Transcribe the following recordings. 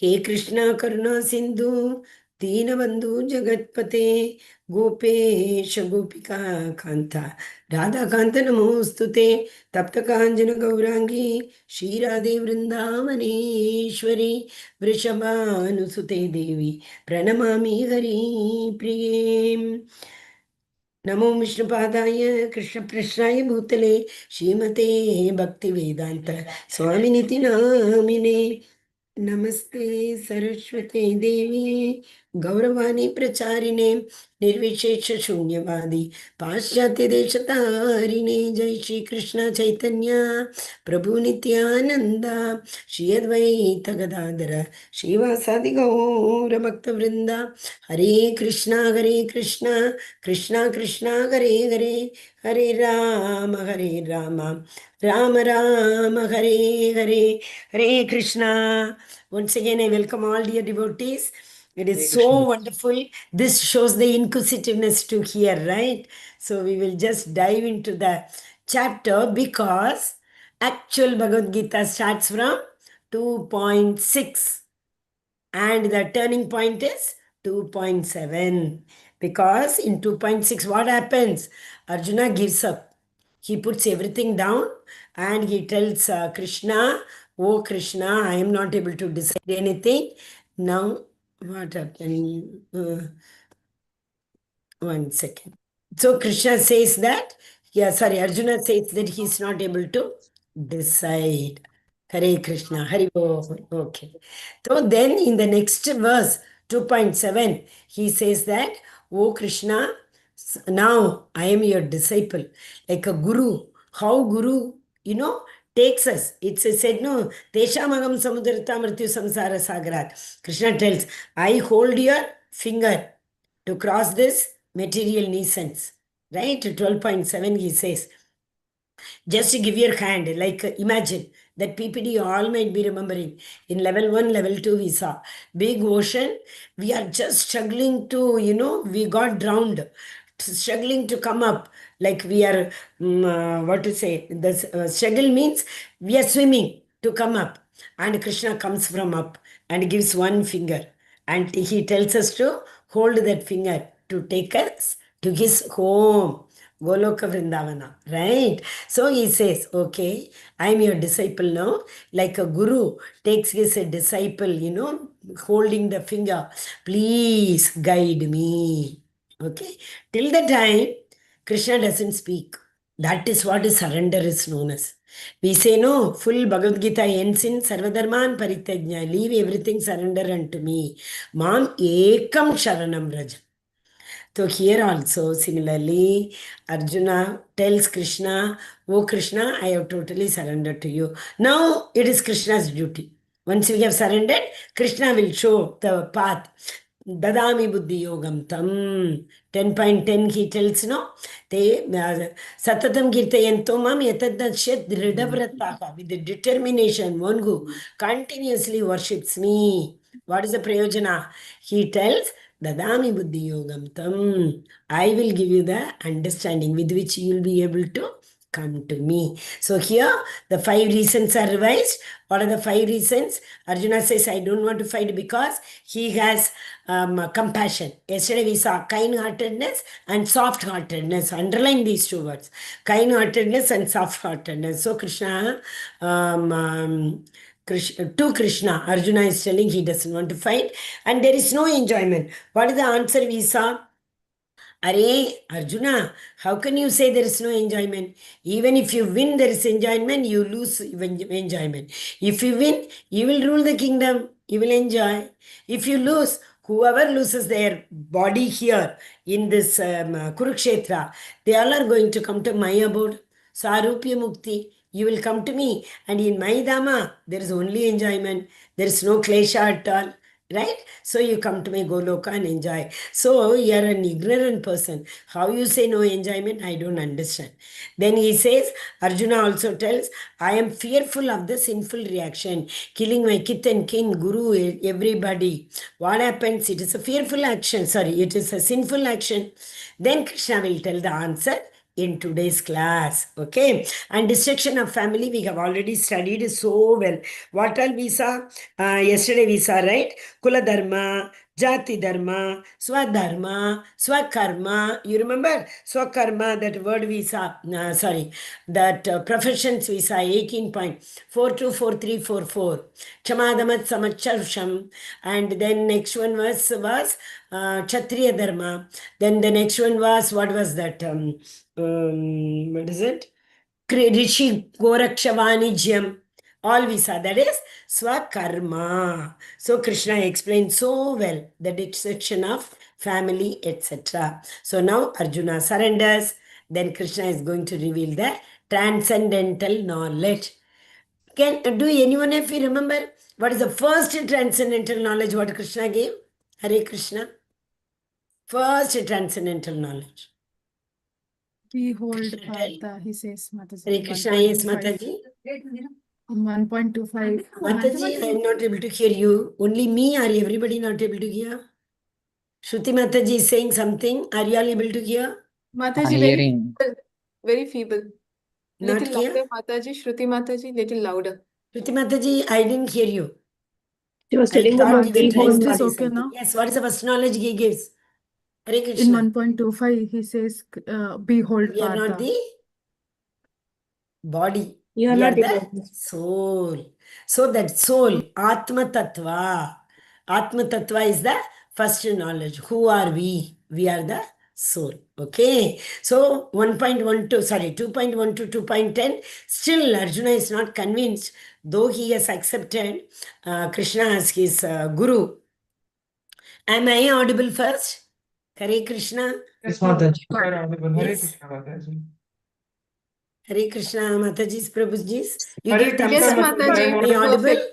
हे कृष्णा करुणा सिंधु दीनबंधु जगत्पते गोपेश गोपिका कांता राधा कांत नमोस्तुते तप्त कांचन गौरांगी श्रीराधे वृंदावनेश्वरी वृषभानुसुते देवी प्रणमामि हरि प्रिये नमो विष्णुपादाय कृष्णप्रश्नाय भूतले श्रीमते भक्तिवेदांत स्वामिनिति नामिने नमस्ते सरस्वते देवी गौरवाणी प्रचारिणे निर्विशेष शून्यवादी पाश्चात्य देशतारिणे जय श्री कृष्ण चैतन्य प्रभु नित्यानंद श्री अद्वैत गदाधर श्रीवासादि गौर भक्त वृंदा हरे Krishna Krishna Krishna Hare Hare Hare Ram Ram Ram Hare Hare Hare Krishna. Once again, I welcome all dear devotees. It is so wonderful. This shows the inquisitiveness to hear, right? So we will just dive into the chapter because actual Bhagavad Gita starts from 2.6 and the turning point is 2.7. Because in 2.6, what happens? Arjuna gives up. He puts everything down and he tells Krishna, "Oh Krishna, I am not able to decide anything." Now, what happened? One second. So Krishna says that, Arjuna says that he is not able to decide. Hare Krishna, Hari Bol. Okay. So then in the next verse, 2.7, he says that, "Oh Krishna, now I am your disciple." Like a guru. How guru, takes us. It's said, no, Teshamagam Samudrata Mrityu Samsara Sagarat. Krishna tells, I hold your finger to cross this material nuisance. Right? 12.7 he says, just to give your hand, like imagine that PPD all might be remembering. In level 1, level 2 we saw big ocean. We are just struggling to, we got drowned, struggling to come up. Like we are, what to say, the struggle means we are swimming to come up. And Krishna comes from up and gives one finger. And he tells us to hold that finger to take us to his home. Goloka Vrindavana, right? So he says, okay, I'm your disciple now. Like a guru takes his disciple, holding the finger. Please guide me. Okay. Till the time, Krishna doesn't speak. That is what is surrender is known as. We say, no, full Bhagavad Gita ends in Sarvadharman Parityajna. Leave everything, surrender unto me. Mam ekam sharanam raja. So here also, similarly, Arjuna tells Krishna, "Oh Krishna, I have totally surrendered to you." Now it is Krishna's duty. Once we have surrendered, Krishna will show the path. Dadami buddhi yogam tam. 10.10 he tells, no? Te satatam kirtayanto mam yatadashyat dridhavrataha. With the determination, one who continuously worships me. What is the prayojana? He tells, Dadami buddhi yogam tam. I will give you the understanding with which you will be able to come to me. So here the 5 reasons are revised. What are the 5 reasons? Arjuna says, I don't want to fight because he has compassion. Yesterday we saw kind-heartedness and soft-heartedness. Underline these 2 words. Kind-heartedness and soft-heartedness. So Krishna, to Krishna, Arjuna is telling he doesn't want to fight and there is no enjoyment. What is the answer we saw? Arey, Arjuna, how can you say there is no enjoyment? Even if you win, there is enjoyment, you lose enjoyment. If you win, you will rule the kingdom, you will enjoy. If you lose, whoever loses their body here in this Kurukshetra, they all are going to come to my abode. Sarupya Mukti. You will come to me, and in my Dhamma, there is only enjoyment. There is no klesha at all. Right? So you come to my Goloka and enjoy. So you are an ignorant person. How you say no enjoyment, I don't understand. Then he says, Arjuna also tells, I am fearful of the sinful reaction, killing my kith and kin, guru, everybody. What happens? It is a fearful action. Sorry, it is a sinful action. Then Krishna will tell the answer. in today's class. Okay. And destruction of family, we have already studied so well. What all we saw? Yesterday we saw, right? Kula Dharma, Jati Dharma, Swadharma, Swakarma. You remember? Swakarma, that word we saw. That professions we saw 18.424344. Chamadamat Samacharsham. And then next one was Kshatriya Dharma. Then the next one was, what was that? What is it? Rishi Gorakshavanijyam. All we saw, that is Swakarma. So Krishna explained so well the dissection of family, etc. So now Arjuna surrenders. Then Krishna is going to reveal the transcendental knowledge. Do anyone of you remember what is the first transcendental knowledge what Krishna gave? Hare Krishna. First transcendental knowledge. Behold, Partha, he says, Mataji. Hare Krishna, yes, Mataji. 1.25. Mataji, I am not able to hear you. Only me or everybody not able to hear? Shruti Mataji is saying something. Are you all able to hear? Mataji, very feeble. Not Little here? louder, Mataji. Shruti Mataji, little louder. Shruti Mataji, I didn't hear you. She was I telling thought about you were trying Is to this say okay something. now? Yes, what is the first knowledge he gives? Hare In Krishna. 1.25, he says, behold, We are not Partha. the body. you are We are not the able. soul. So that soul, Atma Tattva. Atma Tattva is the first knowledge. Who are we? We are the soul. Okay. So 1.12, sorry, 2.1 to 2.10. Still, Arjuna is not convinced, though he has accepted Krishna as his guru. Am I audible first? Hare Krishna. Yes, Mataji. Yes. Hare Krishna, Mataji's, Prabhuji's. You Hare give thumbs Yes, up. Mataji. Am I audible? Perfect.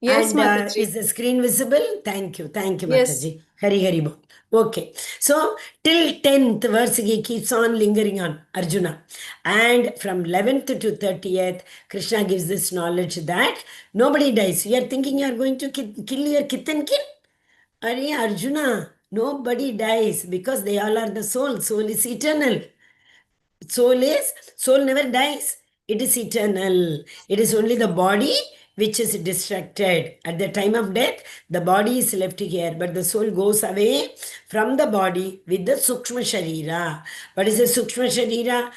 Yes, And Mataji. is the screen visible? Thank you. Thank you, Yes. Mataji. Hari Bol. Okay. So, till 10th verse, he keeps on lingering on Arjuna. And from 11th to 30th, Krishna gives this knowledge that nobody dies. You are thinking you are going to kill your kith and kin? Are Arjuna, nobody dies because they all are the soul. Soul is eternal. Soul never dies. It is eternal. It is only the body which is distracted. At the time of death, the body is left here, but the soul goes away from the body with the Sukshma Sharira. What is the Sukshma Sharira?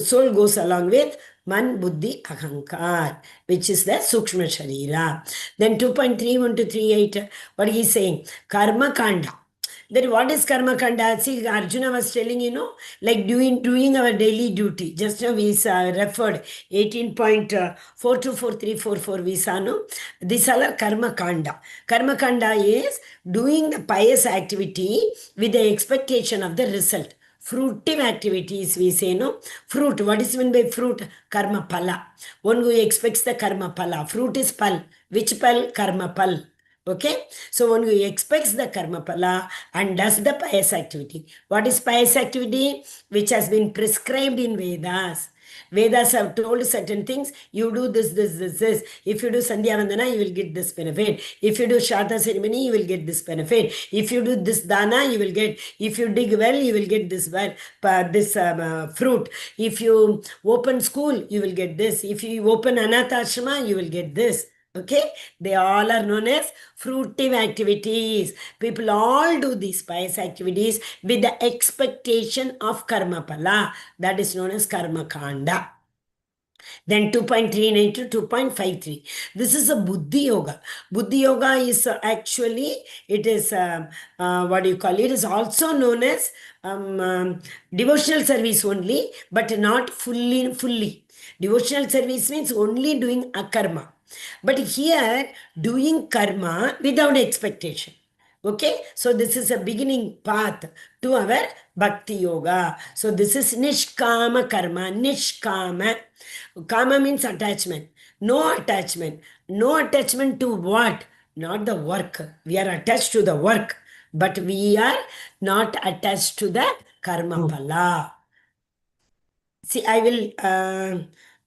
Soul goes along with Man Buddhi Ahankar, which is the Sukshma Sharira. Then 2.31 to 38, what he is saying? Karma Kanda. Then what is karma kanda? See, Arjuna was telling, like doing our daily duty. Just now we referred 18.424344 we saw, no? These are karma kanda. Karma kanda is doing the pious activity with the expectation of the result. Fruitive activities, we say, no? Fruit, what is meant by fruit? Karma pala. One who expects the karma pala. Fruit is pal. Which pal? Karma pal. Okay, so one who expects the karma pala and does the pious activity. What is pious activity? Which has been prescribed in Vedas. Vedas have told certain things. You do this. If you do Sandhya Vandana, you will get this benefit. If you do Shraddha ceremony, you will get this benefit. If you do this dana, you will get. If you dig well, you will get this fruit. If you open school, you will get this. If you open Anath Ashrama, you will get this. Okay, they all are known as fruitive activities. People all do these pious activities with the expectation of karma pala. That is known as karma kanda. Then 2.39 to 2.53. This is a Buddhi Yoga. Buddhi Yoga is actually, it is, what do you call it? It is also known as devotional service only, but not fully. Devotional service means only doing a karma. But here, doing karma without expectation. Okay, so this is a beginning path to our Bhakti Yoga. So this is Nishkama Karma, Nishkama. Kama means attachment. No attachment. No attachment to what? Not the work. We are attached to the work, but we are not attached to the karma pala. See, I will,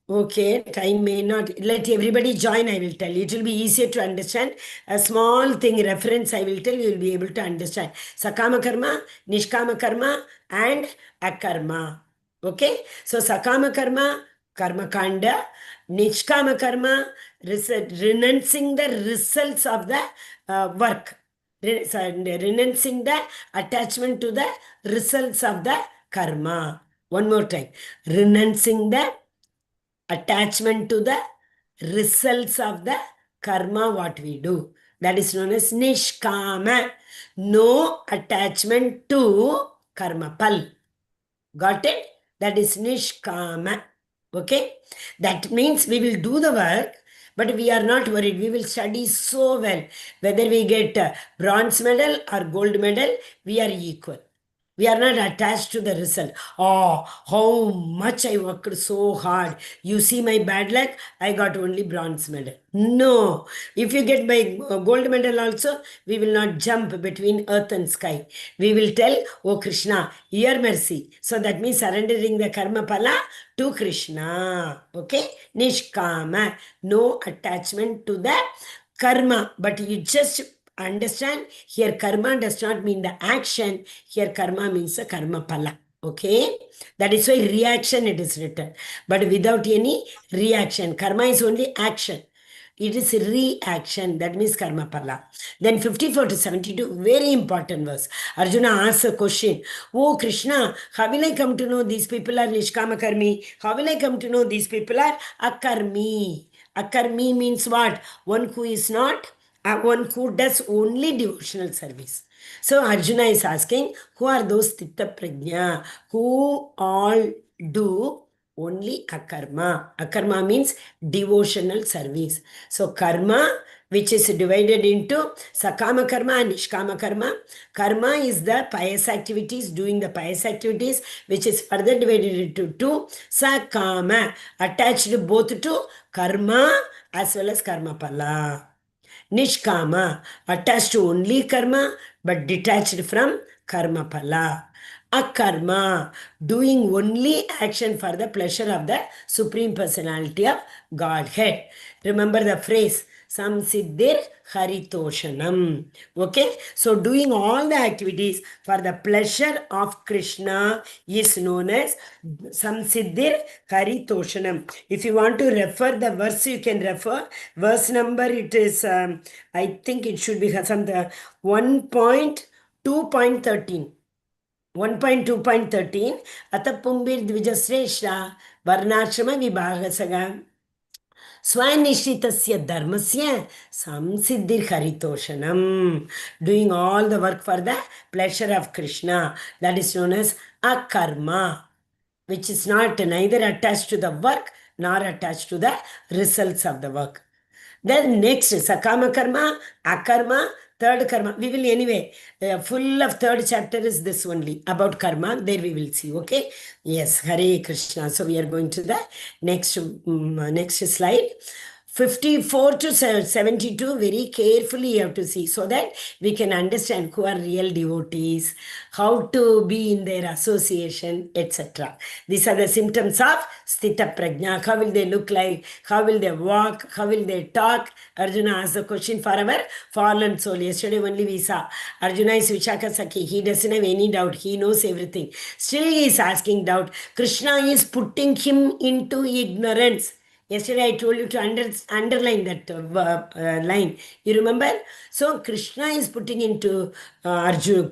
okay, time may not, let everybody join, I will tell you. It will be easier to understand. A small thing, reference, I will tell you, will be able to understand. Sakama karma, nishkama karma, and akarma. Okay, so sakama karma, karma kanda, nishkama karma, renouncing the results of the work, renouncing the attachment to the results of the karma. One more time, renouncing the attachment to the results of the karma what we do. That is known as nishkama. No attachment to karma pal. Got it? That is nishkama. Okay? That means we will do the work, but we are not worried. We will study so well. Whether we get bronze medal or gold medal, we are equal. We are not attached to the result. Oh, how much I worked so hard. You see my bad luck, I got only bronze medal. No. If you get my gold medal also, we will not jump between earth and sky. We will tell, oh Krishna, your mercy. So that means surrendering the karma pala to Krishna. Okay? Nishkama. No attachment to the karma. But you just understand, here karma does not mean the action. Here karma means the karma pala. Okay, that is why reaction it is written, but without any reaction. Karma is only action. It is reaction, that means karma pala. Then 54 to 72, very important verse. Arjuna asks a question. Oh Krishna, how will I come to know these people are nishkama karmi? How will I come to know these people are akarmi? Akarmi means what? One who is not, one who does only devotional service. So Arjuna is asking, who are those Titta Prajna, who all do only akarma. Akarma means devotional service. So karma, which is divided into sakama karma and nishkama karma. Karma is the pious activities, doing the pious activities, which is further divided into two. Sakama, attached both to karma as well as karma pala. Nishkama, attached to only karma but detached from karma pala. Akarma, doing only action for the pleasure of the Supreme Personality of Godhead. Remember the phrase, Samsiddhir Haritoshanam. Okay, so doing all the activities for the pleasure of Krishna is known as Samsiddhir Haritoshanam. If you want to refer the verse, you can refer. Verse number, it is, I think it should be some 1.2.13. 1.2.13 Atapumbir Dvijasreshta Varnashrama Vibhagasaga Swanishritasya Dharmasya Samsiddhir Haritoshanam. Doing all the work for the pleasure of Krishna. That is known as Akarma, which is not neither attached to the work nor attached to the results of the work. Then next, sakama karma, akarma, third karma. We will anyway, full of third chapter is this only, about karma. There we will see, okay? Yes, Hare Krishna. So we are going to the next, next slide. 54 to 72, very carefully you have to see, so that we can understand who are real devotees, how to be in their association, etc. These are the symptoms of Sthita Prajna. How will they look like? How will they walk? How will they talk? Arjuna asked the question for our fallen soul. Yesterday only we saw. Arjuna is Vishaka Sakhi. He doesn't have any doubt. He knows everything. Still he is asking doubt. Krishna is putting him into ignorance. Yesterday I told you to underline that line. You remember? So Krishna is putting Arjuna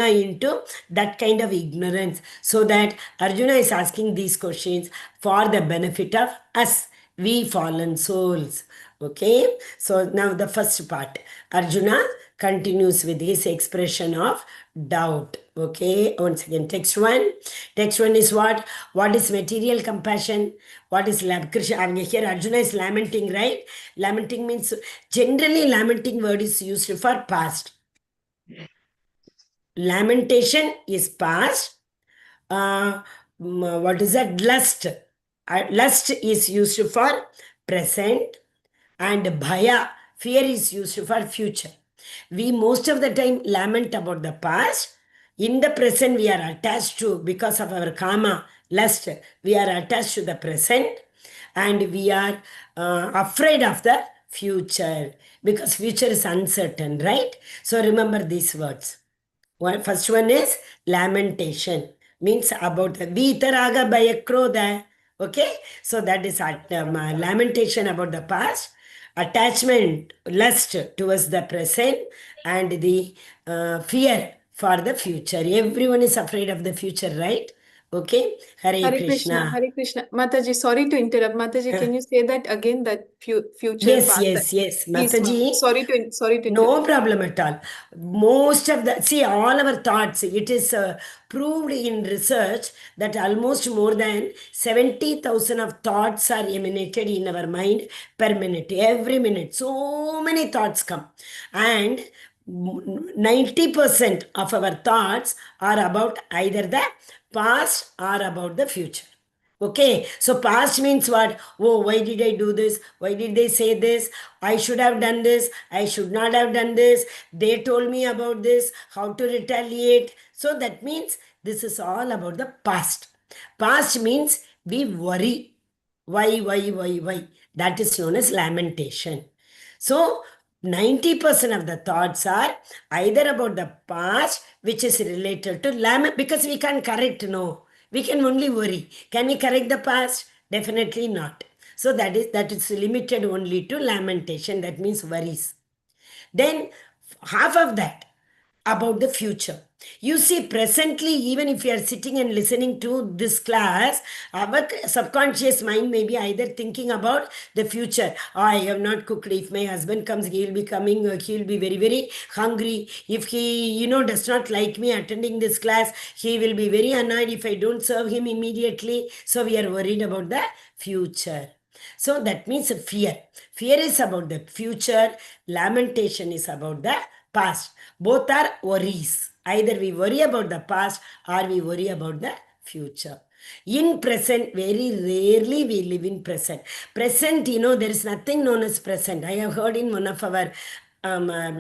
into that kind of ignorance, so that Arjuna is asking these questions for the benefit of us, we fallen souls. Okay? So now the first part. Arjuna continues with his expression of doubt. Okay, once again, text one. Text one is what? What is material compassion? What is Krishna? Here Arjuna is lamenting, right? Lamenting means, generally lamenting word is used for past. Lamentation is past. What is that? Lust. Lust is used for present. And bhaya, fear, is used for future. We most of the time lament about the past. In the present, we are attached to, because of our karma, lust, we are attached to the present, and we are afraid of the future, because future is uncertain, right? So remember these words. First one is lamentation. means about the Vitaraga Bayakroda. Okay, so that is lamentation about the past, attachment, lust towards the present, and the fear for the future. Everyone is afraid of the future, right? Okay, Hare Hare Krishna, Krishna. Hare Krishna. Mataji, sorry to interrupt. Mataji, can you say that again? That future Yes, part. yes, Please, Mataji. sorry to No interrupt. problem at all. Most of the, see, all our thoughts, it is proved in research that almost more than 70,000 of thoughts are emanated in our mind per minute, every minute. So many thoughts come. And 90% of our thoughts are about either the past or about the future. Okay, so past means what? Oh, why did I do this? Why did they say this? I should have done this. I should not have done this. They told me about this, how to retaliate. So that means this is all about the past. Past means we worry. Why? That is known as lamentation. So 90% of the thoughts are either about the past, which is related to lament, because we can't correct, no. We can only worry. Can we correct the past? Definitely not. So that is limited only to lamentation. That means worries. Then half of that about the future. You see, presently, even if you are sitting and listening to this class, our subconscious mind may be either thinking about the future. "Oh, I have not cooked. If my husband comes, he'll be coming, he'll be very, very hungry. If he, does not like me attending this class, he will be very annoyed if I don't serve him immediately." So we are worried about the future. So that means fear. Fear is about the future, lamentation is about the past. Both are worries. Either we worry about the past or we worry about the future. In present, very rarely we live in present. Present, there is nothing known as present. I have heard in one of our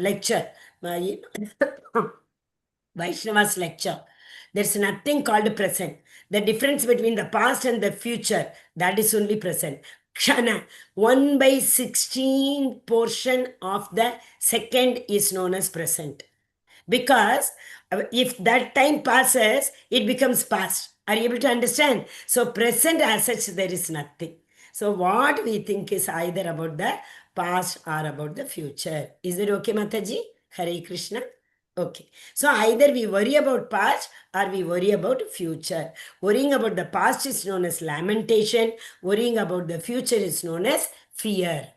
lecture, Vaishnava's lecture, there's nothing called present. The difference between the past and the future, that is only present. Kshana, 1 by 16 portion of the second is known as present. Because if that time passes, it becomes past. Are you able to understand? So present as such, there is nothing. So what we think is either about the past or about the future. Is it okay, Mataji? Hare Krishna. Okay. So either we worry about past or we worry about future. Worrying about the past is known as lamentation. Worrying about the future is known as fear.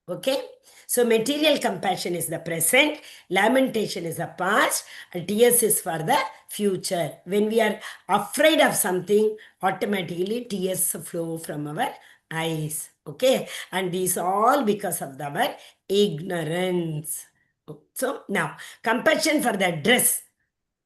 Okay. So material compassion is the present, lamentation is the past, and tears is for the future. When we are afraid of something, automatically tears flow from our eyes. Okay. And these all because of our ignorance. So now, compassion for the dress.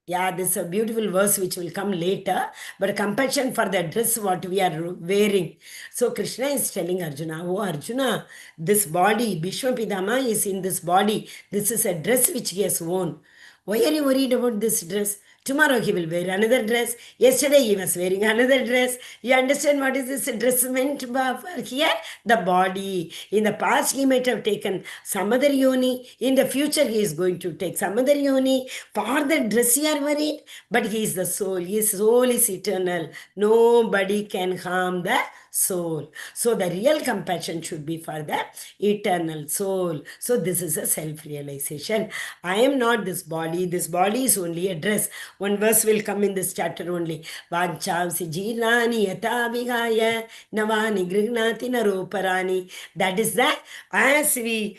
Yeah, this is a beautiful verse which will come later. But compassion for the dress what we are wearing. So Krishna is telling Arjuna, "Oh Arjuna, this body, Bhishma Pitama is in this body. This is a dress which he has worn. Why are you worried about this dress? Tomorrow he will wear another dress. Yesterday he was wearing another dress. You understand what is this dress meant for here? The body. In the past he might have taken some other yoni. In the future he is going to take some other yoni. For the dress you are worried. But he is the soul. His soul is eternal. Nobody can harm the soul. So the real compassion should be for the eternal soul. So this is a self-realization. I am not this body. This body is only a dress. One verse will come in this chapter only. Vanchavsi jirani yata vigaya navani grignati naroparani. That is that as we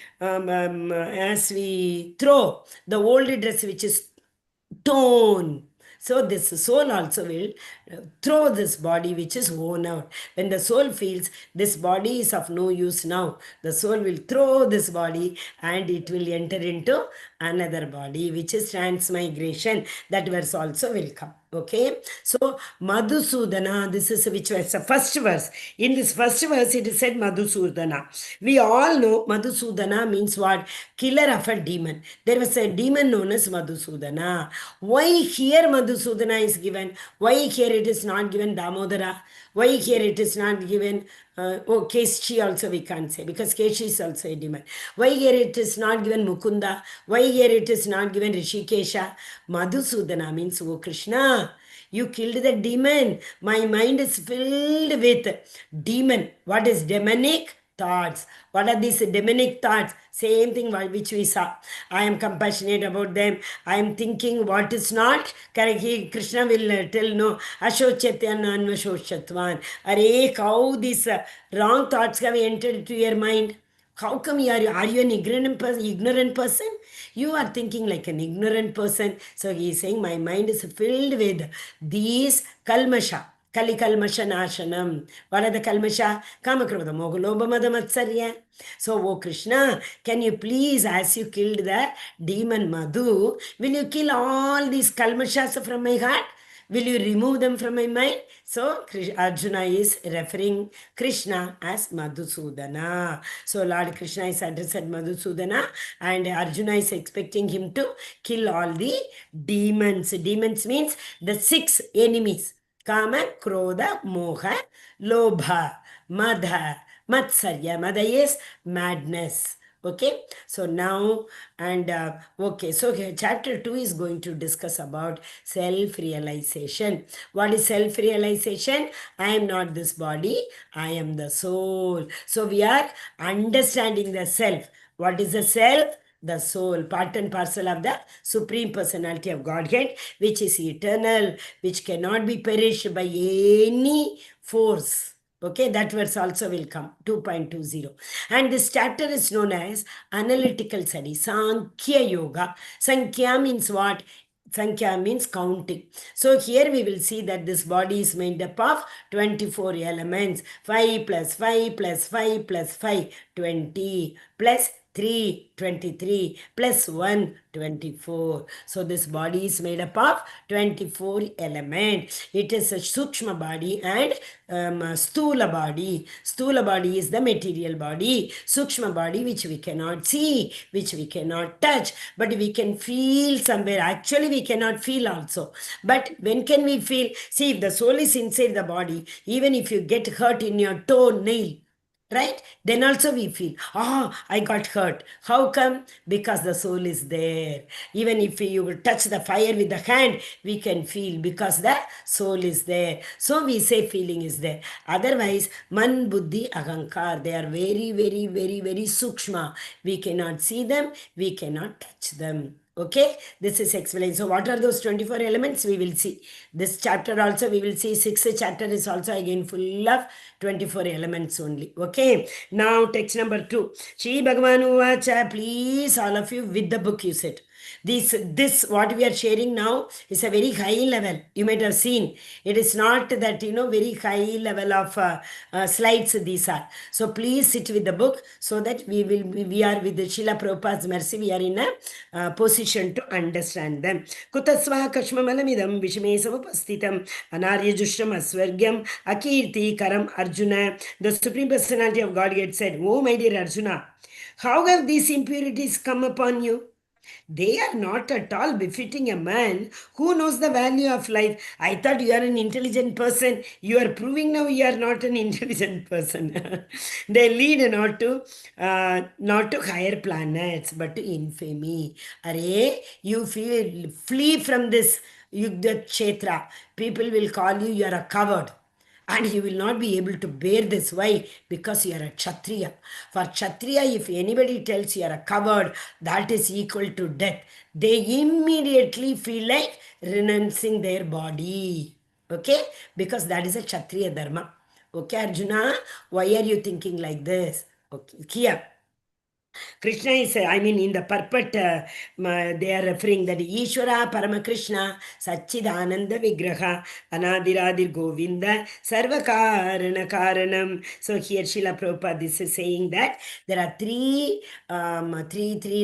throw the old dress which is torn. So this soul also will throw this body which is worn out. When the soul feels this body is of no use now, the soul will throw this body and it will enter into another body, which is transmigration. That verse also will come. Okay. So Madhusudana, this is which was the first verse. In this first verse, it is said Madhusudana. We all know Madhusudana means what? Killer of a demon. There was a demon known as Madhusudana. Why here Madhusudana is given? Why here it is not given Damodara? Why here it is not given Keshi also we can't say, because Keshi is also a demon. Why here it is not given Mukunda? Why here it is not given Rishikesha? Madhusudana means, oh Krishna, You killed the demon. My mind is filled with demon. What is demonic? Thoughts. What are these demonic thoughts? Same thing which we saw. I am compassionate about them. I am thinking what is not. Correct. Krishna will tell no. Ashochatyan anvashochatvan. Are how these wrong thoughts have entered into your mind? How come are you an ignorant person? You are thinking like an ignorant person. So he is saying, my mind is filled with these kalmasha. Kali kalmasha nashanam. What are the kalmasha? Kamakrodha mogulobha madamatsarya. So, oh Krishna, can you please, as you killed the demon Madhu, will you kill all these kalmashas from my heart? Will you remove them from my mind? So Arjuna is referring Krishna as Madhusudana. So Lord Krishna is addressed Madhusudana and Arjuna is expecting him to kill all the demons. Demons means the 6 enemies. Kama, Krodha, Moha, Lobha, Madha, Matsarya. Madha is madness. Okay, so now okay, so here chapter 2 is going to discuss about self-realization. What is self-realization? I am not this body, I am the soul. So we are understanding the self. What is the self? The soul, part and parcel of the Supreme Personality of Godhead, which is eternal, which cannot be perished by any force. Okay, that verse also will come, 2.20. And this chapter is known as analytical study, Sankhya Yoga. Sankhya means what? Sankhya means counting. So here we will see that this body is made up of 24 elements. 5 plus 5 plus 5 plus 5, 20 plus 3, 23 plus 1, 24. So this body is made up of 24 elements. It is a Sukshma body and Stula body. Stula body is the material body. Sukshma body which we cannot see, which we cannot touch, but we can feel somewhere. Actually we cannot feel also. But when can we feel? See, if the soul is inside the body, even if you get hurt in your toe, nail, right? Then also we feel, I got hurt. How come? Because the soul is there. Even if you touch the fire with the hand, we can feel because the soul is there. So we say feeling is there. Otherwise, man, buddhi, ahankar, they are very, very, very, very sukshma. We cannot see them, we cannot touch them. Okay, this is explained. So what are those 24 elements? We will see. This chapter also we will see. 6th chapter is also again full of 24 elements only. Okay, now text number 2. Shri Bhagavan Uvacha, please all of you with the book you said. This what we are sharing now is a very high level. You might have seen. It is not that, very high level of slides these are. So please sit with the book so that we are with the Srila Prabhupada's mercy, we are in a position to understand them. Kutasva kashmamalamidam vishme savapastitam anarya jushram asvargyam akirti karam Arjuna. The Supreme Personality of Godhead said, oh my dear Arjuna, how have these impurities come upon you? They are not at all befitting a man who knows the value of life. I thought you are an intelligent person. You are proving now you are not an intelligent person. They lead not to higher planets, but to infamy. Arey, you flee from this Yugda Kshetra. People will call you, you are a coward. And you will not be able to bear this. Why? Because you are a Kshatriya. For Kshatriya, if anybody tells you are a coward, that is equal to death. They immediately feel like renouncing their body. Okay? Because that is a Kshatriya dharma. Okay, Arjuna? Why are you thinking like this? Okay, here. Krishna is, in the purport, they are referring that Ishvara Paramakrishna Satchidananda Vigraha Anadiradir Govinda Sarvakarana Karanam. So here Srila Prabhupada, this is saying that there are three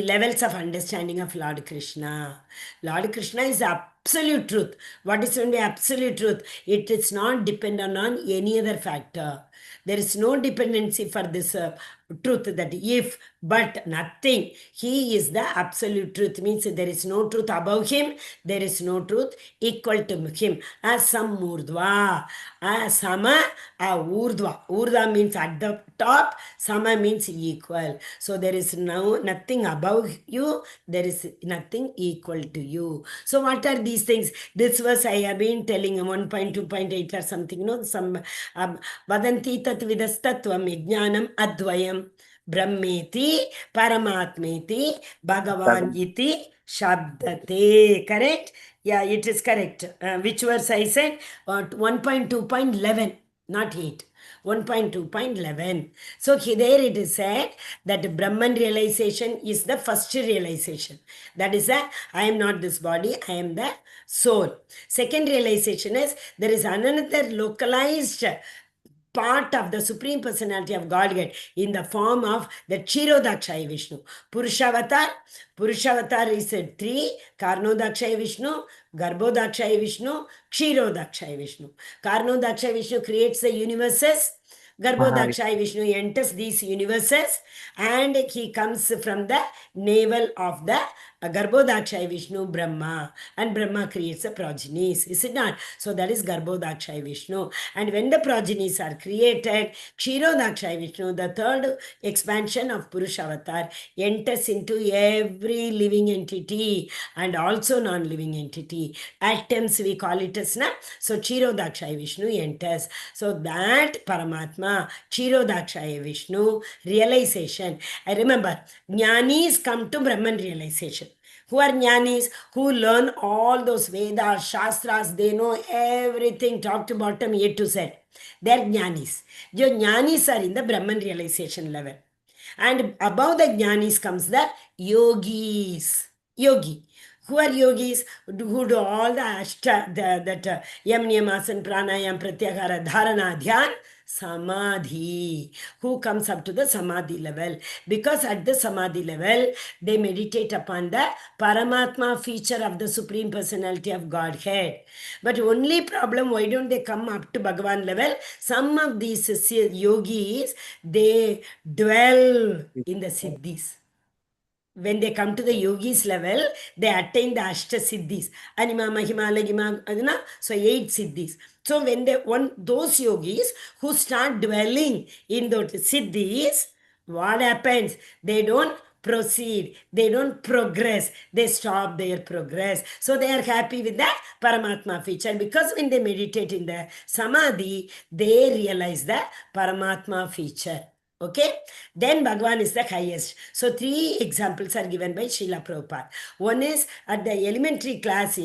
levels of understanding of Lord Krishna. Lord Krishna is absolute truth. What is only absolute truth? It is not dependent on any other factor. There is no dependency for this truth, that if, but, nothing. He is the absolute truth, means there is no truth above him, there is no truth equal to him. Asamurdva, sama, urdhva. Urdhva means at the top, sama means equal. So there is nothing above you, there is nothing equal to you. So what are these things? This verse I have been telling 1.2.8 or something, some vadanti tat vidastatvam yajnanam advayam brahmeti paramatmeti bhagavan iti shabdate. Correct? Yeah, it is correct. Which verse I said? 1.2.11, not 8. 1.2.11. So there it is said that Brahman realization is the first realization. That is that I am not this body, I am the soul. Second realization is there is another localized part of the Supreme Personality of Godhead in the form of the Kshirodakshaya Vishnu. Purushavatar is 3, Karnodakshaya Vishnu, Garbhodakshaya Vishnu, Kshirodakshaya Vishnu. Karnodakshaya Vishnu creates the universes, Garbhodakshaya Vishnu enters these universes, and he comes from the navel of the Garbhodakshaya Vishnu, Brahma, and Brahma creates the progenies, is it not? So that is Garbhodakshaya Vishnu. And when the progenies are created, Kshirodakshaya Vishnu, the third expansion of Purushavatar, enters into every living entity and also non-living entity. Atoms we call it as na. So Kshirodakshaya Vishnu enters. So that Paramatma, Kshirodakshaya Vishnu realization. I remember, Jnanis come to Brahman realization. Who are jnanis? Who learn all those Vedas, Shastras, they know everything, top to bottom, A to Z. They are jnanis. The jnanis are in the Brahman realization level. And above the jnanis comes the yogis. Yogi. Who are yogis? Who do all the yam, niyamasan, pranayam, pratyahara, dharana, dhyan, samadhi. Who comes up to the samadhi level? Because at the samadhi level, they meditate upon the Paramatma feature of the Supreme Personality of Godhead. But only problem, why don't they come up to Bhagavan level? Some of these yogis, they dwell in the siddhis. When they come to the yogis level, they attain the Ashta Siddhis. Anima, Mahima, Lagima, Adina. So 8 Siddhis. So when those yogis who start dwelling in those Siddhis, what happens? They don't proceed, they don't progress, they stop their progress. So they are happy with the Paramatma feature, because when they meditate in the Samadhi, they realize the Paramatma feature. Okay, then Bhagavan is the highest. So 3 examples are given by Srila Prabhupada. One is at the elementary class,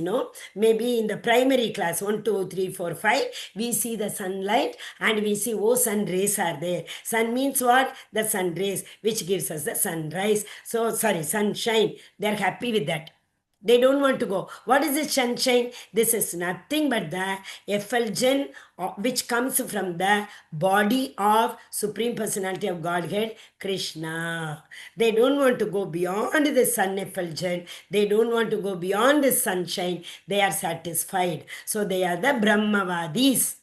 maybe in the primary class, 1, 2, 3, 4, 5, we see the sunlight and we see, oh, sun rays are there. Sun means what? The sun rays, which gives us the sunrise. So, sunshine. They are happy with that. They don't want to go. What is this sunshine? This is nothing but the effulgence which comes from the body of Supreme Personality of Godhead, Krishna. They don't want to go beyond the sun effulgence. They don't want to go beyond the sunshine. They are satisfied. So they are the Brahmavadis.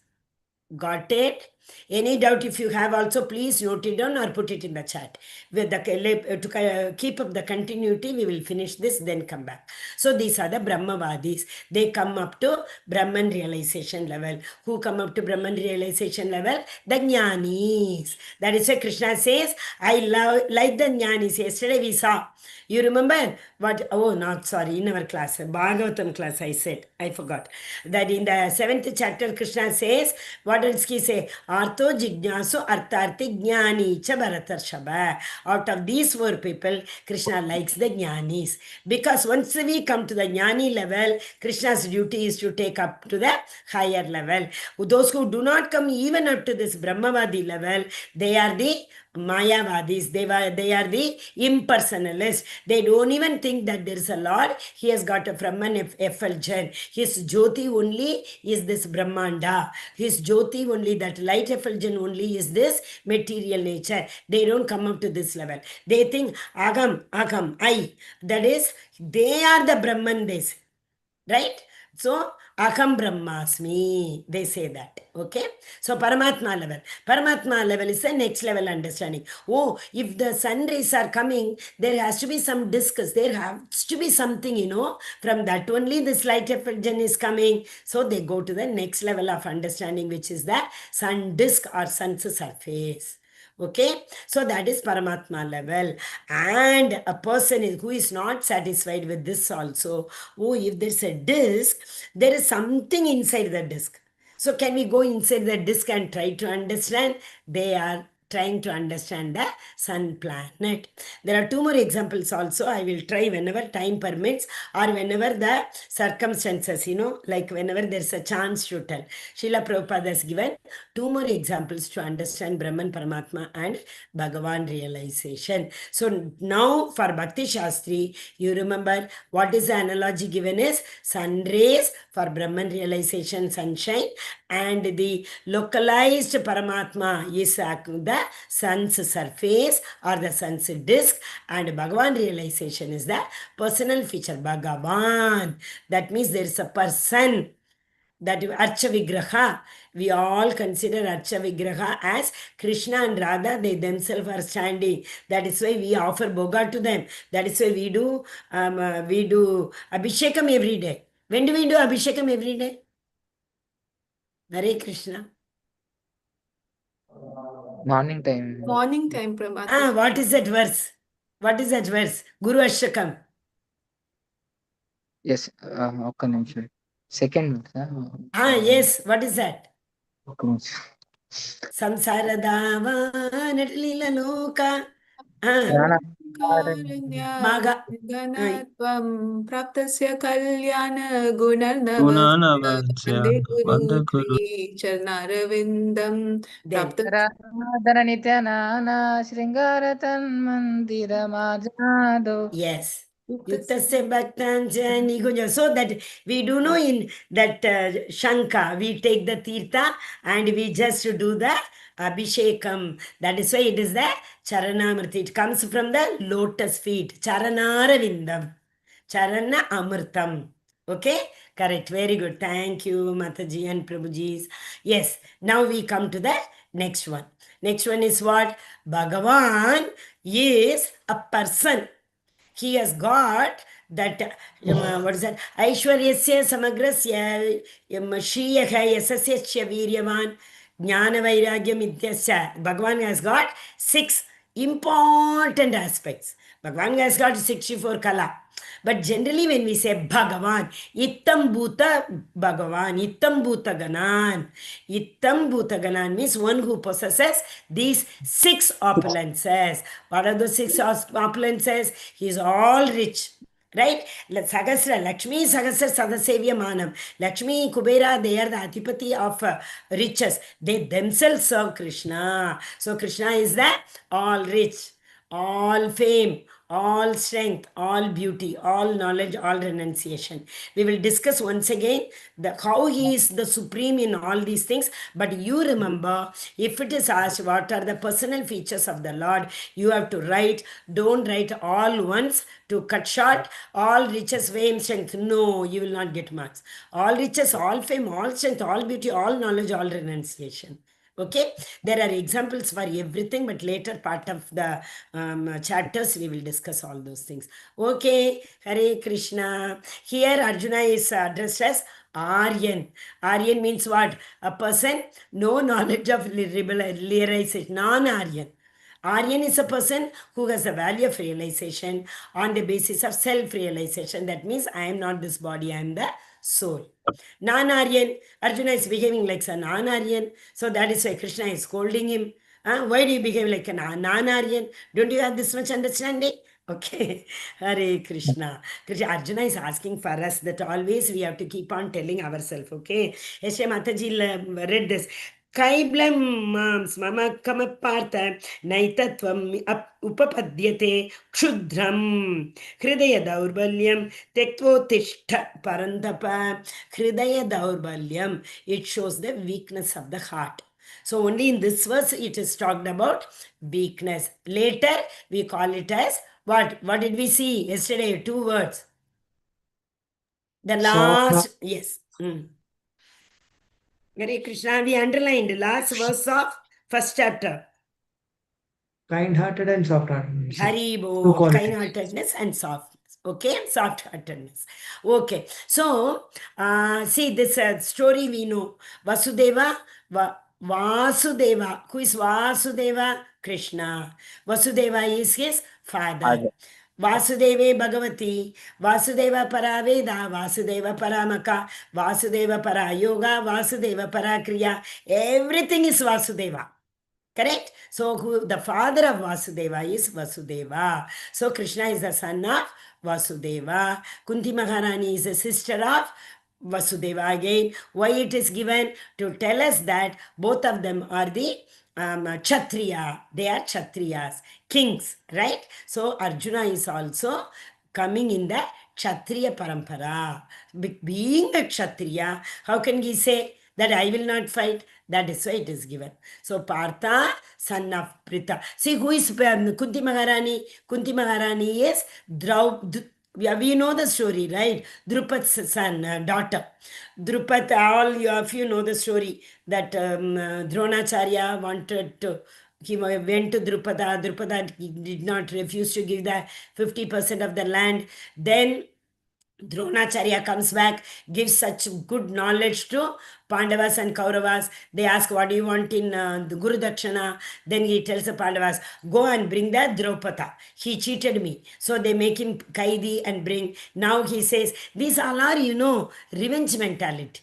Got it? Any doubt if you have also, please note it down or put it in the chat. With to keep up the continuity, we will finish this, then come back. So these are the Brahmavadis. They come up to Brahman realization level. Who come up to Brahman realization level? The Jnanis. That is why Krishna says, I love like the Jnanis. Yesterday we saw. You remember what? Oh, not sorry. In our class, Bhagavatam class, I said. I forgot. That in the 7th chapter, Krishna says, what else he say? Artho jignasu artharthi jnani cha bharatarshaba. Out of these 4 people, Krishna likes the jnanis. Because once we come to the jnani level, Krishna's duty is to take up to the higher level. Those who do not come even up to this Brahmavadi level, they are the Mayavadis. They are the impersonalists. They don't even think that there is a Lord. He has got a Brahman effulgence. His Jyoti only is this Brahmanda. His Jyoti only, that light effulgence only is this material nature. They don't come up to this level. They think Agam, I. That is, they are the Brahman, they say. Right? So, Aham Brahmasmi. They say that. Okay. So Paramatma level. Paramatma level is the next level understanding. Oh, if the sun rays are coming, there has to be some discus. There has to be something, from that only this light effulgence is coming. So they go to the next level of understanding, which is the sun disk or sun's surface. Okay, so that is Paramatma level. And a person who is not satisfied with this also, oh, if there's a disk, there is something inside the disk. So can we go inside the disk and try to understand? They are trying to understand the sun planet. There are two more examples also. I will try whenever time permits or whenever the circumstances, like whenever there's a chance to tell. Srila Prabhupada has given two more examples to understand Brahman, Paramatma and Bhagavan realization. So now for Bhakti Shastri, you remember what is the analogy given is sun rays for Brahman realization, sunshine, and the localized Paramatma is the sun's surface or the sun's disk, and Bhagavan realization is the personal feature, Bhagavan. That means there is a person. That Archa Vigraha, we all consider Archa Vigraha as Krishna and Radha, they themselves are standing. That is why we offer Bhoga to them. That is why we do Abhishekam every day. When do we do Abhishekam every day? Hare Krishna. Morning time. Morning time, Mataji. What is that verse? What is that verse? Guru Ashtakam. Yes, ఒక్క నిమిషం. Second. Yes, what is that? ఒక్క నిమిషం. Samsaradava Natalilaloka. Maga Ganatvam Praptasya Kalyan Gunarnava गुणानवंच Vande Guru वन्दगुरु Tri Charnaravindam Then రాధర నిత్యానాన శృంగారతన్ మందిర మాజాదో. yes. Yuttasya Bhaktanja Nigunya. So that we do know in that Shanka, we take the Tirtha and we just do the Abhishekam. That is why it is the Charanamrita. It comes from the lotus feet. Charanaravindam. Charana Amritam. Okay? Correct. Very good. Thank you, Mataji and Prabhuji. Yes. Now we come to the next one. Next one is what? Bhagavan is a person. He has got that, what is that? Aishwaryasya samagrasya shriyaha yasasya viryavan jnana vairagyam ityasya. Bhagavan has got 6 important aspects. Bhagavan has got 64 kala. But generally when we say Bhagavan, Ittam Bhuta Bhagavan, Ittam Bhuta Ganan. Ittam Bhuta Ganan means one who possesses these 6 opulences. What are those 6 opulences? He is all rich. Right? Sagasra, Lakshmi, Sagasra, Sadasevya Manam. Lakshmi, Kubera, they are the Adhipati of riches. They themselves serve Krishna. So Krishna is the all rich, all fame, all strength, all beauty, all knowledge, all renunciation. We will discuss once again how he is the supreme in all these things. But you remember, if it is asked what are the personal features of the Lord, you have to write. Don't write all once to cut short. All riches, fame, strength. No, you will not get marks. All riches, all fame, all strength, all beauty, all knowledge, all renunciation. Okay, there are examples for everything, but later part of the chapters we will discuss all those things. Okay, Hare Krishna. Here Arjuna is addressed as Aryan. Aryan means what? A person, no knowledge of realization, non-Aryan. Aryan is a person who has the value of realization on the basis of self-realization. That means I am not this body, I am the soul. Non-Aryan, Arjuna is behaving like a non-Aryan. So that is why Krishna is scolding him. Why do you behave like a non-Aryan? Don't you have this much understanding? Okay, Hare Krishna. Arjuna is asking for us that always we have to keep on telling ourselves. Okay, Yeshe Mataji read this. Kaiblam mama kamapartha naithatvam upapadyate kshudram hridaya daurbalyam tektvotishtha parantapa. Hridaya daurbalyam, it shows the weakness of the heart. So only in this verse it is talked about weakness. Later we call it as what? What did we see yesterday? 2 words. The last, yes. Hare Krishna, we underlined last verse of first chapter. Kind-hearted and soft-hearted. Hari Two Bol, qualities. kind-heartedness and softness. Okay, soft-heartedness. Okay, so see this story we know. Vasudeva, Vasudeva. Who is Vasudeva? Krishna. Vasudeva is his father. Vasudeve Bhagavati, Vasudeva para Veda, Vasudeva para Maka, Vasudeva para Yoga, Vasudeva para Kriya. Everything is Vasudeva. Correct? So the father of Vasudeva is Vasudeva. So Krishna is the son of Vasudeva. Kunti Maharani is the sister of Vasudeva again. Why it is given? To tell us that both of them are the Kshatriya. They are Kshatriyas, kings, right? So Arjuna is also coming in the Kshatriya parampara. Being a Kshatriya, how can he say that I will not fight? That is why it is given. So Partha, son of Pritha. See who is Kunti Maharani? Kunti Maharani is we know the story, right? Drupad's son, daughter. Drupad, all of you know the story that Dronacharya wanted to. He went to Drupada. Drupada did not refuse to give the 50% of the land. Then Dronacharya comes back, gives such good knowledge to Pandavas and Kauravas. They ask, what do you want in the Guru Dakshana? Then he tells the Pandavas, go and bring the Draupata. He cheated me. So they make him Kaidi and bring. Now he says, these all are, revenge mentality.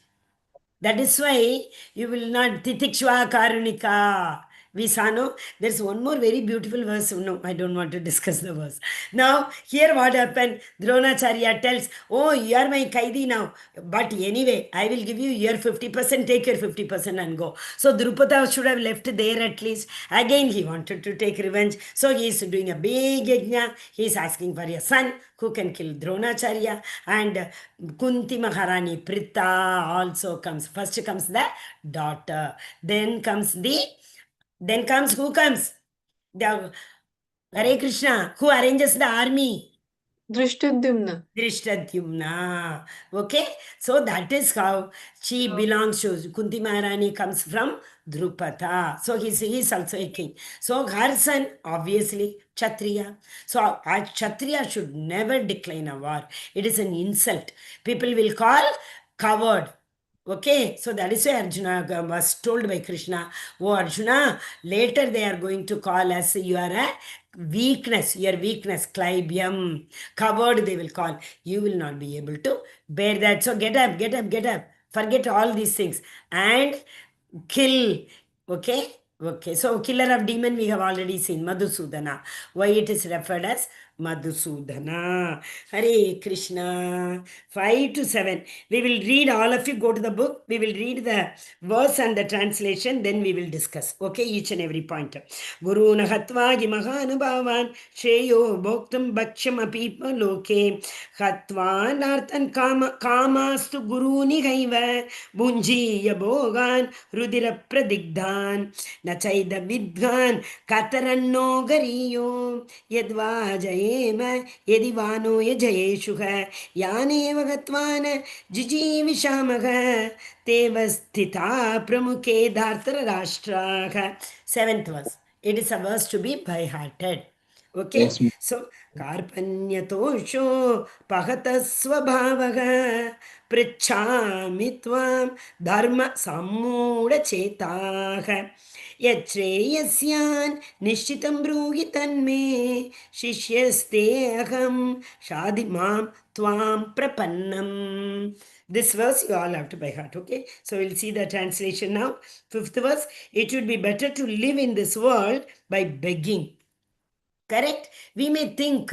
That is why you will not titikshva karunika. We saw, no? There's one more very beautiful verse. No, I don't want to discuss the verse. Now, here what happened? Dronacharya tells, oh, you are my Kaidi now. But anyway, I will give you your 50%, take your 50% and go. So, Drupada should have left there at least. Again, he wanted to take revenge. So, he is doing a big yajna. He is asking for a son who can kill Dronacharya. And Kunti Maharani, Pritha also comes. First comes the daughter. Then comes who comes? The Hare Krishna, who arranges the army? Drishtadyumna. Drishtadyumna. Okay, so that is how she belongs to. Kunti Maharani comes from Drupada. So he's also a king. So her son, obviously, Kshatriya. So a Kshatriya should never decline a war. It is an insult. People will call coward. Okay, so that is why Arjuna was told by Krishna, oh Arjuna, later they are going to call us, you are a weakness, your weakness, Klaibyam, coward they will call. You will not be able to bear that. So get up, forget all these things and kill. Okay, so killer of demon we have already seen, Madhusudana. Why it is referred as Madhusudana. Hare Krishna. 5 to 7. We will read, all of you go to the book. We will read the verse and the translation. Then we will discuss. Okay, each and every point. Guru Nahatvagi Mahanubhavan Shreyo Bhoktam Bhaksham Apipa Loke Hatvan Arthan Kamastu Guru Nihaiva Bunji Yabogan Rudira Pradigdhan Nachaida Vidhan Kataranno Gariyo Yadva Jayema Yadivano Yajayeshuha Yaneva Gatvan Jijivishamaha Tevastita Pramuke Dhartara Rashtraha. 7th verse. It is a verse to be by-hearted. Okay, Yes, ma'am. so Karpanyatosho Pahatasvabhavaga Prichami Tvam Dharma Sammuda Chetaha Yachreyasyan Nishitam Bruhi Tanme Shishyaste Aham Shadimam Tvam Prapannam. This verse you all have to by heart, okay? So we'll see the translation now. 5th verse, it would be better to live in this world by begging. Correct? We may think,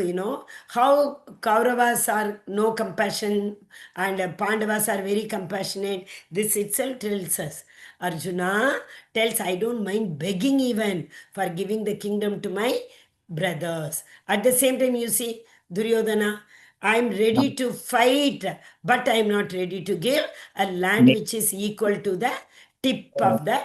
how Kauravas are no compassion and Pandavas are very compassionate. This itself tells us. Arjuna tells, I don't mind begging even for giving the kingdom to my brothers. At the same time, you see, Duryodhana, I'm ready to fight, but I'm not ready to give a land which is equal to the tip of the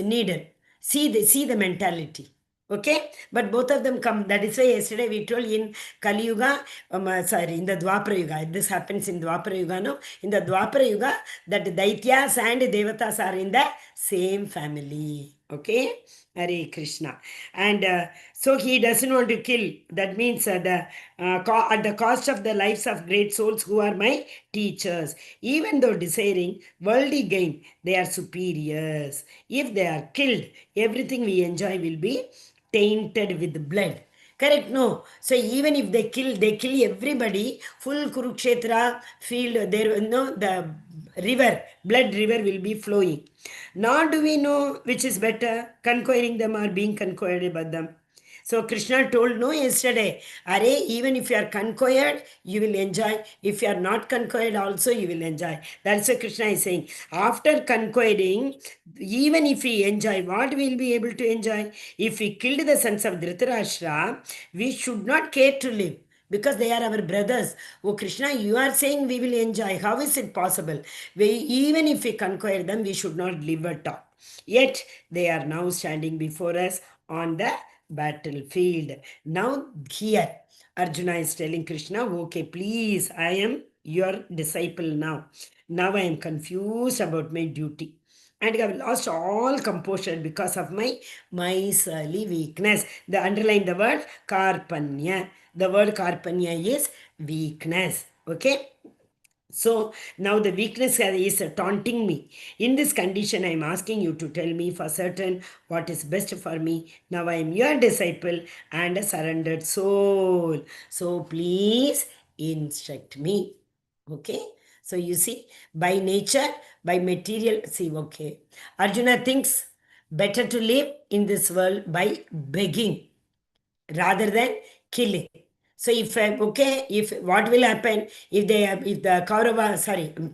needle. See the mentality. Okay, but both of them come. That is why yesterday we told in Kali Yuga, in the Dwapara Yuga, this happens in Dwapara Yuga, no? In the Dwapara Yuga, that Daityas and Devatas are in the same family. Okay, Hare Krishna. And so he doesn't want to kill. That means at the cost of the lives of great souls who are my teachers. Even though desiring worldly gain, they are superiors. If they are killed, everything we enjoy will be tainted with blood. Correct? No. So even if they kill everybody, full Kurukshetra field, there, no, the river, blood river will be flowing. Nor do we know which is better, conquering them or being conquered by them. So Krishna told no yesterday, Are, even if you are conquered, you will enjoy. If you are not conquered also, you will enjoy. That's what Krishna is saying. After conquering, even if we enjoy, what we will be able to enjoy? If we killed the sons of Dhritarashtra, we should not care to live. Because they are our brothers. Oh Krishna, you are saying we will enjoy. How is it possible? Even if we conquer them, we should not live at all. Yet they are now standing before us on the battlefield. Now here, Arjuna is telling Krishna, okay, please, I am your disciple now. Now I am confused about my duty. And I have lost all composure because of my miserly weakness. The underline the word karpanya. The word karpanya is weakness. Okay. So now the weakness is taunting me. In this condition, I am asking you to tell me for certain what is best for me. Now I am your disciple and a surrendered soul. So please instruct me. Okay. So you see, by nature, by material, see, okay. Arjuna thinks better to live in this world by begging rather than killing. So if if what will happen if the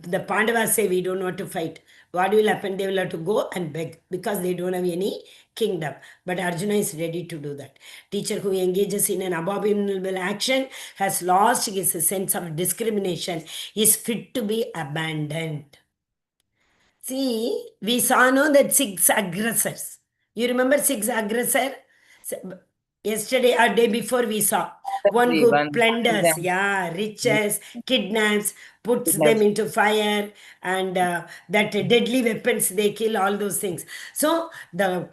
the Pandavas say we don't want to fight, what will happen? They will have to go and beg because they don't have any kingdom. But Arjuna is ready to do that. Teacher who engages in an abominable action has lost his sense of discrimination, is fit to be abandoned. See, we saw no that 6 aggressors. You remember 6 aggressors? Yesterday or day before we saw one Exactly, group one plunders, them yeah, riches, kidnaps, puts them into fire, and that deadly weapons they kill, all those things. So the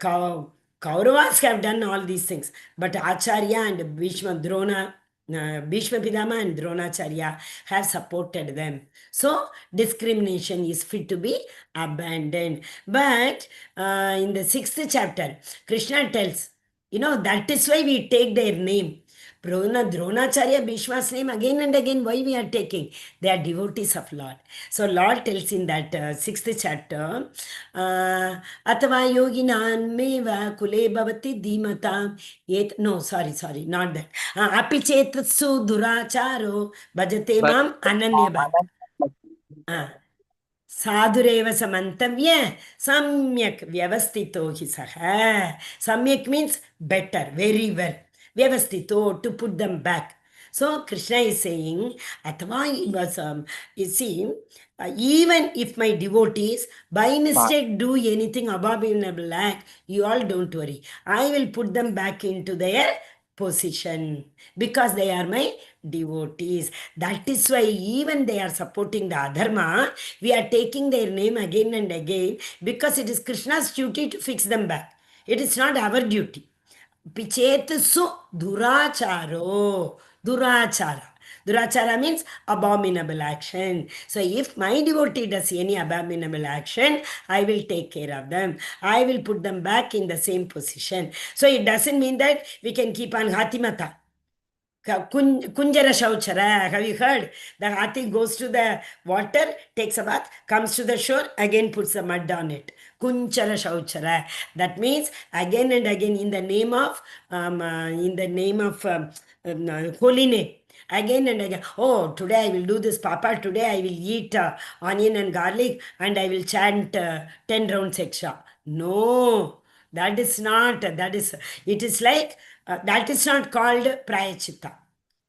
Kauravas have done all these things, but Acharya and Bhishma Pitama and Dronacharya have supported them. So discrimination is fit to be abandoned. But in the 6th chapter, Krishna tells, that is why we take their name. Dronacharya, Bhishma's name again and again, why we are taking? They are devotees of Lord. So Lord tells in that 6th chapter, Atava yoginan meva kule bhavati dhimatam. No, sorry, not that. Api chetatsu duracharo bhajate but mam ananyabha. Sadhurev samantavya samyak vyavastito hi saha. Samyak means better, very well. Vyavastito, to put them back. So Krishna is saying, Atma was, you see, even if my devotees by mistake do anything abominable act, you all don't worry. I will put them back into their position because they are my devotees. That is why even they are supporting the adharma, we are taking their name again and again because it is Krishna's duty to fix them back. It is not our duty. Pichetsu duracharo. Durachara. Durachara means abominable action. So if my devotee does any abominable action, I will take care of them. I will put them back in the same position. So it doesn't mean that we can keep on Hatimata. Kunjara Shauchara, have you heard? The Hathi goes to the water, takes a bath, comes to the shore, again puts the mud on it. Kunchara Shauchara. That means again and again in the name of holy name. Again and again, oh, today I will do this, Papa. Today I will eat onion and garlic and I will chant 10 rounds extra. No, that is not, it is like, that is not called Prayachitta.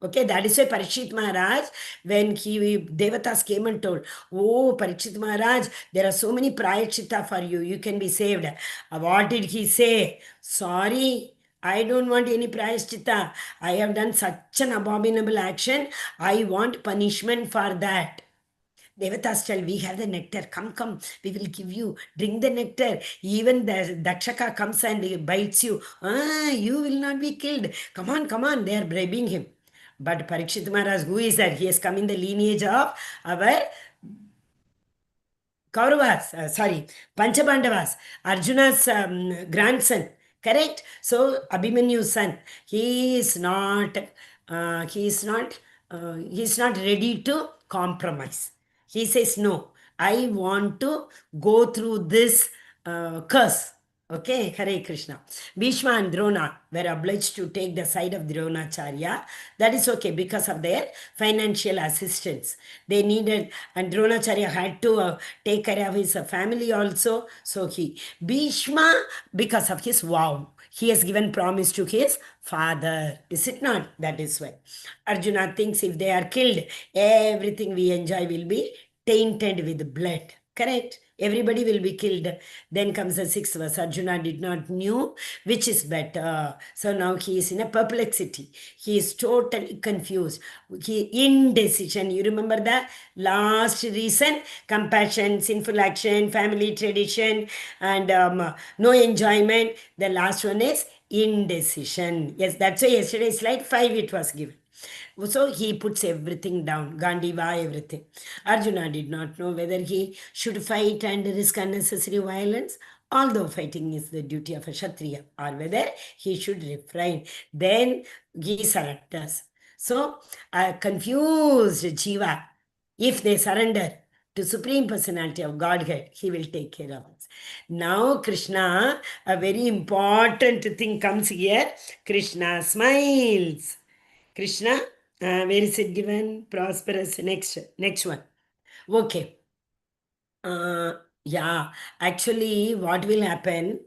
Okay, that is why Parikshit Maharaj, when Devatas came and told, oh, Parikshit Maharaj, there are so many Prayachitta for you, you can be saved. What did he say? Sorry, I don't want any prayaschitta. I have done such an abominable action. I want punishment for that. Devatas tell, we have the nectar. Come, come, we will give you. Drink the nectar. Even the Dakshaka comes and he bites you. You will not be killed. Come on. They are bribing him. But Parikshit Maharaj, who is that? He has come in the lineage of our Kauravas, Panchabandavas, Arjuna's grandson, correct? So Abhimanyu's son, he is not, he is not ready to compromise. He says, no, I want to go through this curse. Okay, Hare Krishna. Bhishma and Drona were obliged to take the side of Dronacharya. That is okay because of their financial assistance. They needed, and Dronacharya had to take care of his family also. So Bhishma, because of his vow, he has given promise to his father. Is it not? That is why. Arjuna thinks if they are killed, everything we enjoy will be tainted with blood. Correct? Everybody will be killed. Then comes the sixth verse. Arjuna did not know which is better. So now he is in a perplexity. He is totally confused. Indecision. You remember the last reason? Compassion, sinful action, family tradition, and no enjoyment. The last one is indecision. Yes, that's why yesterday slide 5 it was given. So he puts everything down, Gandiva, everything. Arjuna did not know whether he should fight and risk unnecessary violence, although fighting is the duty of a Kshatriya, or whether he should refrain. Then he surrenders. So a confused Jiva, if they surrender to Supreme Personality of Godhead, he will take care of us. Now Krishna, a very important thing comes here. Krishna smiles. Krishna, where is it given? Prosperous. Next one. Okay. Yeah, actually, what will happen?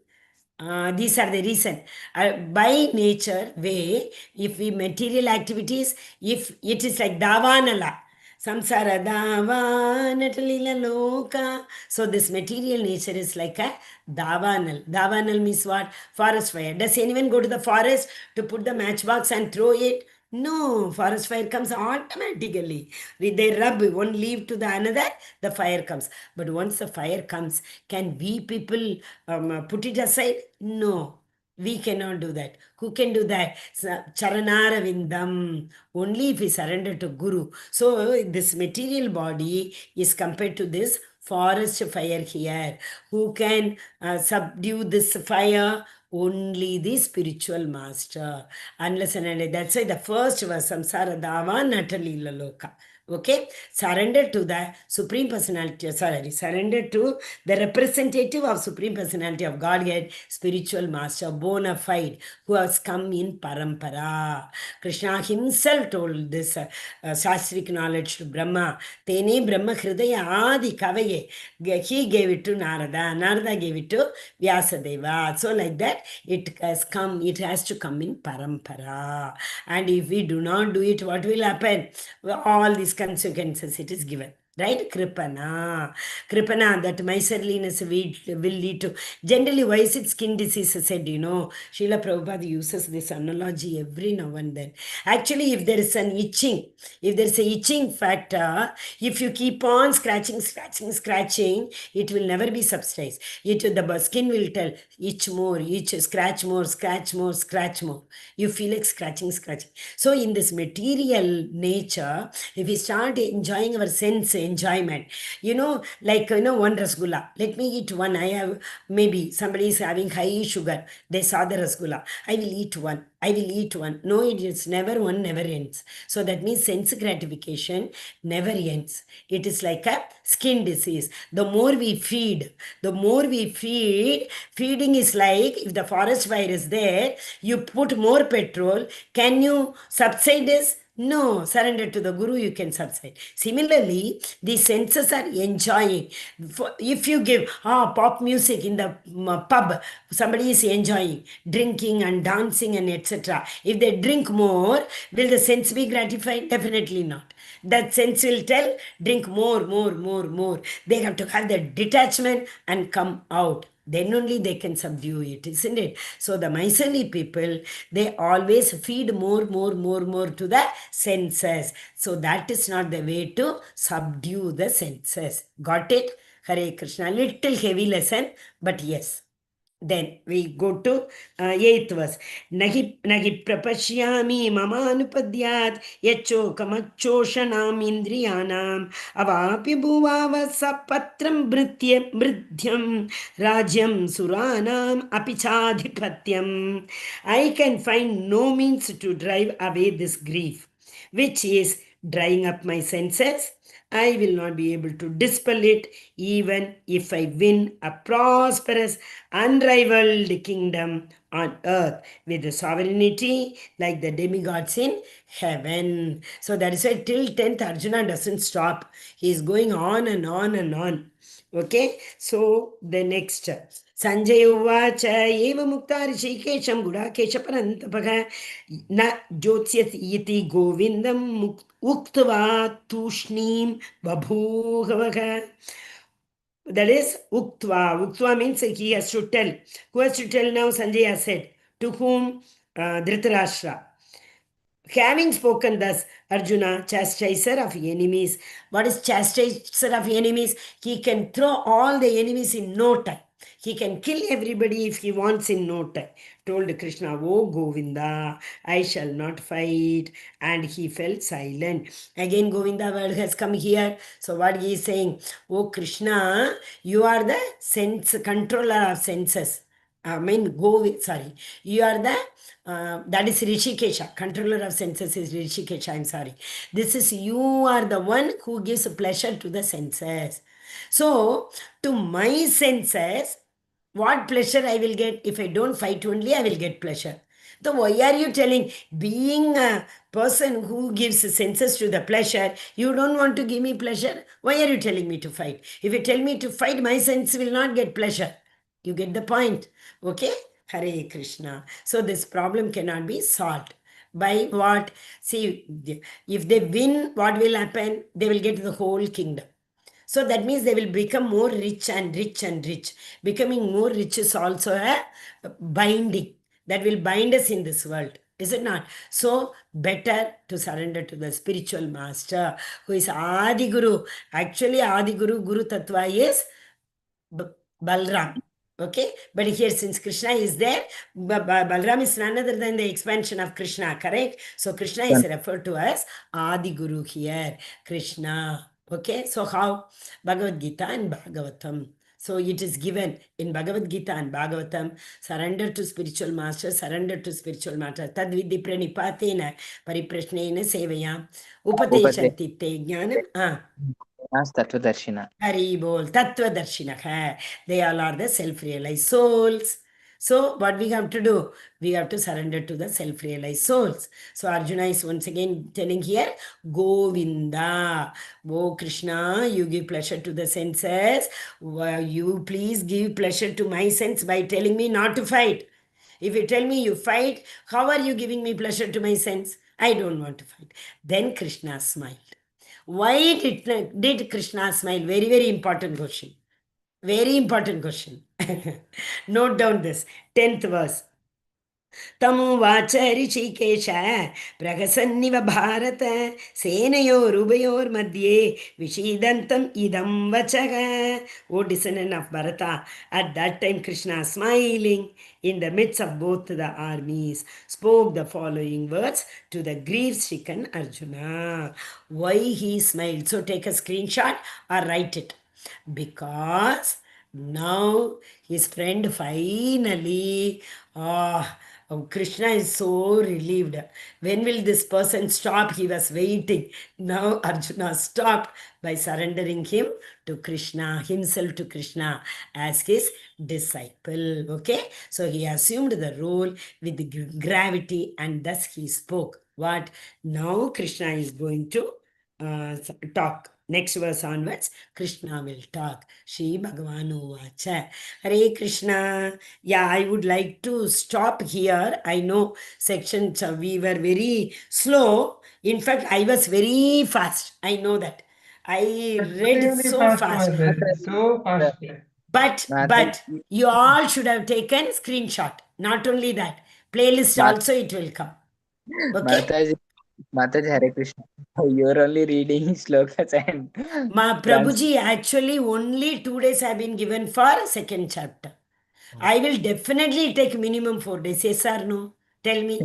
These are the reason. By nature, way, if we material activities, if it is like davanala, samsara davanatala loka. So this material nature is like a davanal. Davanal means what? Forest fire. Does anyone go to the forest to put the matchbox and throw it? No, forest fire comes automatically. They rub one leaf to the another, the fire comes. But once the fire comes, can we people put it aside? No, we cannot do that. Who can do that? Charanara Vindam. Only if we surrender to Guru. So this material body is compared to this forest fire here. Who can subdue this fire? Only the spiritual master. Unless and until. That's why the first was samsara dava natalila loka. Okay, surrender to the Supreme Personality, surrender to the representative of Supreme Personality of Godhead, spiritual master, bona fide, who has come in Parampara. Krishna himself told this Shastric knowledge to Brahma. Tene Brahma Hridaya Adi Kavaye. He gave it to Narada. Narada gave it to Vyasadeva. So like that, it has to come in Parampara. And if we do not do it, what will happen? All these consequences it is given. Right? Kripana, that miserliness will lead to. Generally, why is it skin disease said? Srila Prabhupada uses this analogy every now and then. Actually, if there is an itching, if there is a itching factor, if you keep on scratching, it will never be subsidized. The skin will tell, itch more, scratch more. You feel like scratching. So in this material nature, if we start enjoying our sense enjoyment, one rasgulla, let me eat one. I have, maybe somebody is having high sugar, they saw the rasgulla, I will eat one. No, it is never one, never ends. So that means sense gratification never ends. It is like a skin disease. The more we feed, feeding is like if the forest fire is there, you put more petrol, can you subside this? No, surrender to the Guru, you can subside. Similarly, the senses are enjoying. If you give pop music in the pub, somebody is enjoying, drinking and dancing and etc. If they drink more, will the sense be gratified? Definitely not. That sense will tell, drink more. They have to have the detachment and come out. Then only they can subdue it, isn't it? So the Mysali people, they always feed more to the senses. So that is not the way to subdue the senses. Got it? Hare Krishna. Little heavy lesson, but yes. Then we go to 8th verse. Nahi prapashyami mamanupadyat yachokamachoshanam indriyanam avapi bhuvava sapatram mrityam rajyam suranam apichadhipatyam. I can find no means to drive away this grief, which is drying up my senses. I will not be able to dispel it even if I win a prosperous, unrivaled kingdom on earth with the sovereignty like the demigods in heaven. So that is why till 10th Arjuna doesn't stop. He is going on and on and on. Okay, so the next. Sanjay Uvacha Eva Mukta Rishikesham Gudakesha Parantapaka Na Jyotyat Yiti Govindam Uktava Tushnim Babhugavaka. That is Uktva. Uktva means he has to tell. Who has to tell now? Sanjay has said. To whom? Dhritarashtra. Having spoken thus, Arjuna, chastiser of enemies. What is chastiser of enemies? He can throw all the enemies in no time. He can kill everybody if he wants in no time. Told Krishna, oh Govinda, I shall not fight. And he felt silent. Again, Govinda word has come here. So what he is saying? Oh Krishna, you are the sense controller of senses. You are the, that is Rishikesha, controller of senses is Rishikesha, I'm sorry. This is, you are the one who gives pleasure to the senses. So, to my senses, what pleasure I will get? If I don't fight only, I will get pleasure. So why are you telling, being a person who gives senses to the pleasure, you don't want to give me pleasure? Why are you telling me to fight? If you tell me to fight, my sense will not get pleasure. You get the point. Okay? Hare Krishna. So this problem cannot be solved. By what? See, if they win, what will happen? They will get the whole kingdom. So that means they will become more rich and rich and rich. Becoming more rich is also a binding that will bind us in this world. Is it not? So better to surrender to the spiritual master who is Adi Guru. Actually, Adi Guru, Guru Tattva is Balram. Okay, but here since Krishna is there, Balram is none other than the expansion of Krishna, correct? So Krishna is referred to as Adi Guru here, Krishna. Okay, so how? Bhagavad Gita and Bhagavatam. So it is given in Bhagavad Gita and Bhagavatam, surrender to spiritual master, surrender to spiritual master. Tad vidhi pranipatena pariprashnena sevaya upateshanti te jnanam. Tattvadarshina. Hari bol, Tattvadarshina. They all are the self-realized souls. So what we have to do? We have to surrender to the self-realized souls. So Arjuna is once again telling here, Govinda, oh Krishna, you give pleasure to the senses. You please give pleasure to my sense by telling me not to fight. If you tell me you fight, how are you giving me pleasure to my sense? I don't want to fight. Then Krishna smiled. Why did Krishna smile? Very, very important question. Very important question. Note down this. 10th verse. तमुवाच Rishikesh प्रहसन्निव Bharat सेनयोरुभयोर्मध्ये विषीदन्तम् idam vachah. O descendant of Bharata, at that time Krishna, smiling in the midst of both the armies, spoke the following words to the grief-stricken Arjuna. Why he smiled? So take a screenshot or write it. Because now his friend finally, Krishna is so relieved. When will this person stop? He was waiting. Now Arjuna stopped by surrendering him to Krishna, himself to Krishna as his disciple. Okay? So he assumed the role with gravity and thus he spoke. What? Now Krishna is going to talk. Next verse onwards, Krishna will talk. Shri Bhagavanu Vacha. Hare Krishna. Yeah, I would like to stop here. I know sections we were very slow. In fact, I was very fast. I know that. I read Extremely so fast, fast. Mother. So fast. But Mataji, you all should have taken screenshot. Not only that, playlist Mat- also it will come. Okay. Mataji Hare Krishna. You're only reading slokas and Prabhuji, actually only 2 days have been given for second chapter. I will definitely take minimum 4 days. Yes or no? Tell me.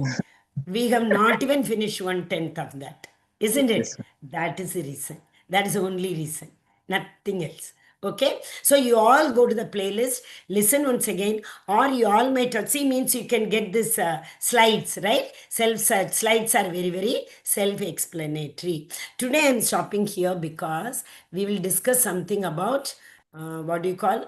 We have not even finished 1/10 of that. Isn't it? Yes, That is the reason. That is the only reason. Nothing else. Okay. So you all go to the playlist, listen once again, or you all might see means you can get this slides, right? Slides are very, very self-explanatory. Today I'm stopping here because we will discuss something about what do you call